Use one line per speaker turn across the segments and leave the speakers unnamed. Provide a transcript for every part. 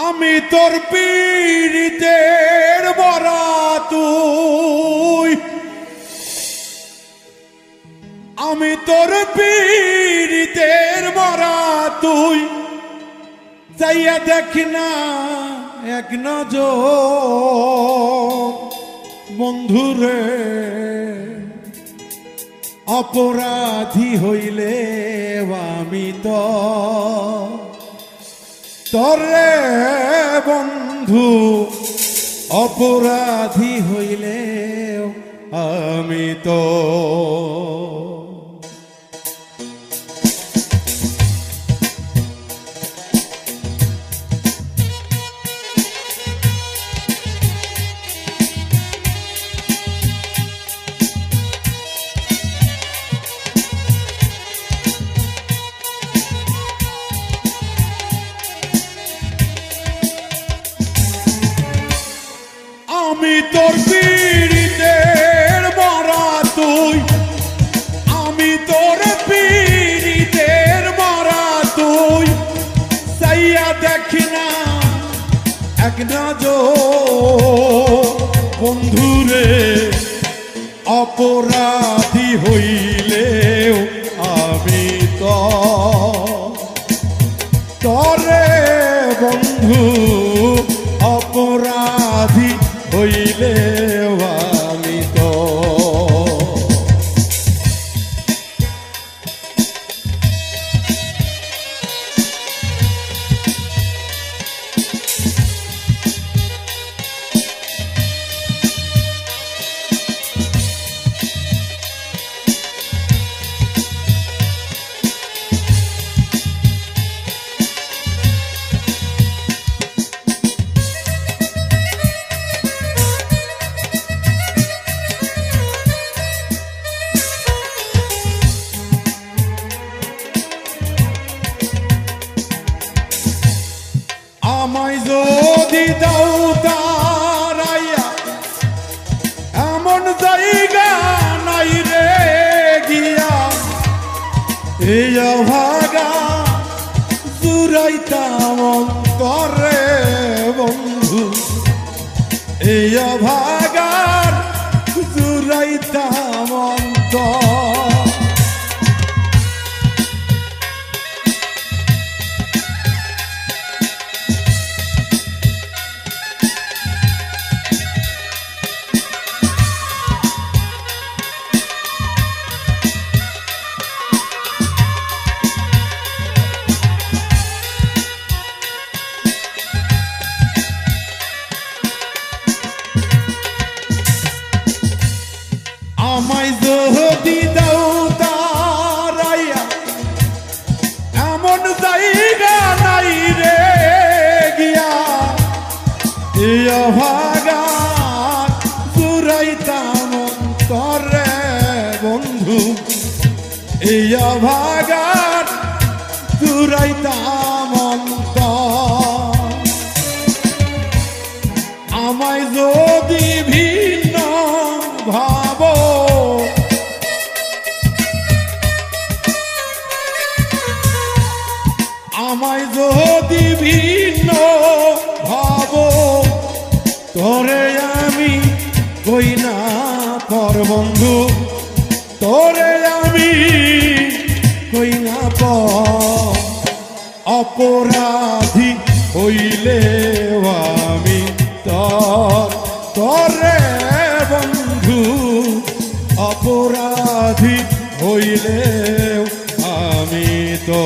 আমি তোর পীড়িতের বরা তুই, আমি তোর পীড়িতের বরা তুই, চাইয়া দেখ না এক নজর বন্ধুরে, অপরাধী হইলে আমি তো তরে বন্ধু, অপরাধী হইলে আমি তো। আমি তোর পীড়িতের মরা তুই, আমি তোর পীড়িতের মরা তুই, চাইয়া দেখি না এক নজর বন্ধুরে, অপরাধী হইলেও আমি তো তরে বন্ধু, অপরাধী হইলে আমি তো। আমায় যদি দাও তারাইয়া, এমন জায়গা নাই রে গিয়া, এই অভাগা জুড়াইতাম অন্তরে বন্ধু, এই অভাগার জুড়াইতাম অন্তর। আমায় যদি দাও তারাইয়া, এমন জায়গা নাই রে গিয়া, এই অভাগা জুড়াইতাম অন্তরে বন্ধু, এই অভাগার জুড়াইতাম অন্তর। আমায় যদি ভিন্ন ভাব, আমায় যদি ভিন্ন ভাব, তোরে আমি কই না পর বন্ধু, তোরে আমি কই না পর, অপরাধী হইলে আমি তরে বন্ধু, অপরাধী হইলে আমি তো।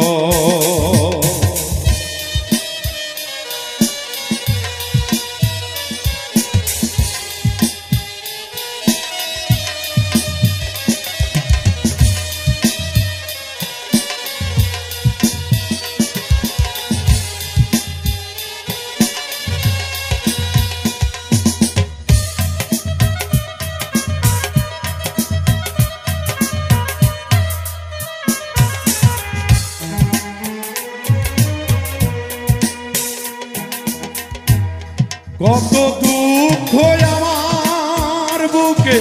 কত দুঃখ আমার বুকে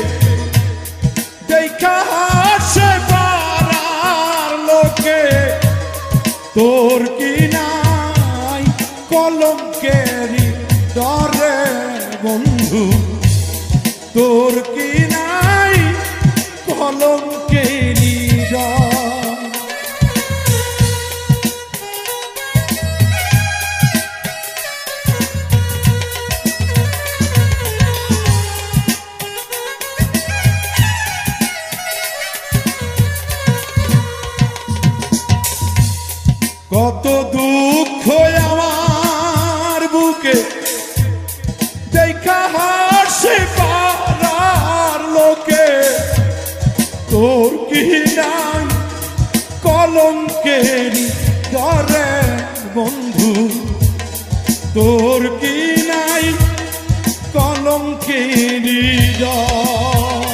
দেখা হাসে পাড়ার লোকে, তোর কি নাই কলঙ্কেরি ডরে বন্ধু তোর কি নাই কলঙ্কেরি ডর। কত দুঃখ আমার বুকে দেখা হাসে পাড়ার লোকে তোর কি নাই কলঙ্কেরি ডরে বন্ধু তোর কি নাই কলঙ্কেরি ডর।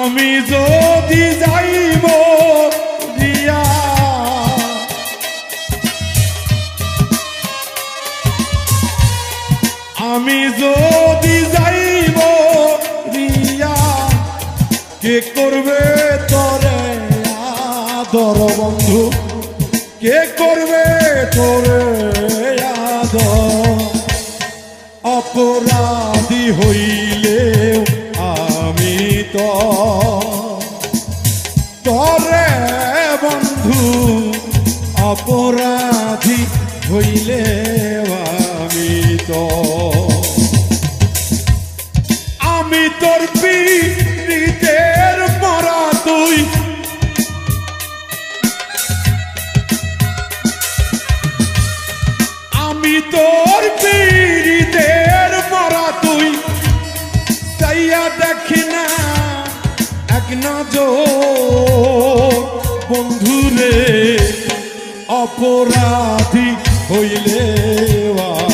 আমি যদি যাইব দিয়া আমি যদি যাইব রিয়া কে করবে তোরে আদর বন্ধু কে করবে তোরে আদর। অপরাধী হইলে আমি তো তোরে বন্ধু অপরাধী হইলে আমি তো আমি তোর পীড়িতের মরা তুই আমি তোর পীড়িতের মরা তুই তাইয়া দেখি না এক নজর বন্ধুরে অপরাধী হইলে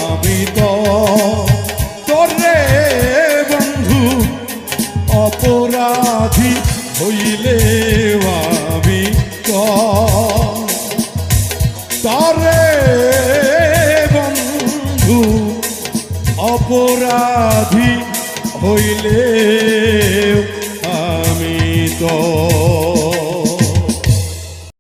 আমি তো তোরে বন্ধু অপরাধী হইলে আমি তো তোরে বন্ধু অপরাধী হইলে আমি তো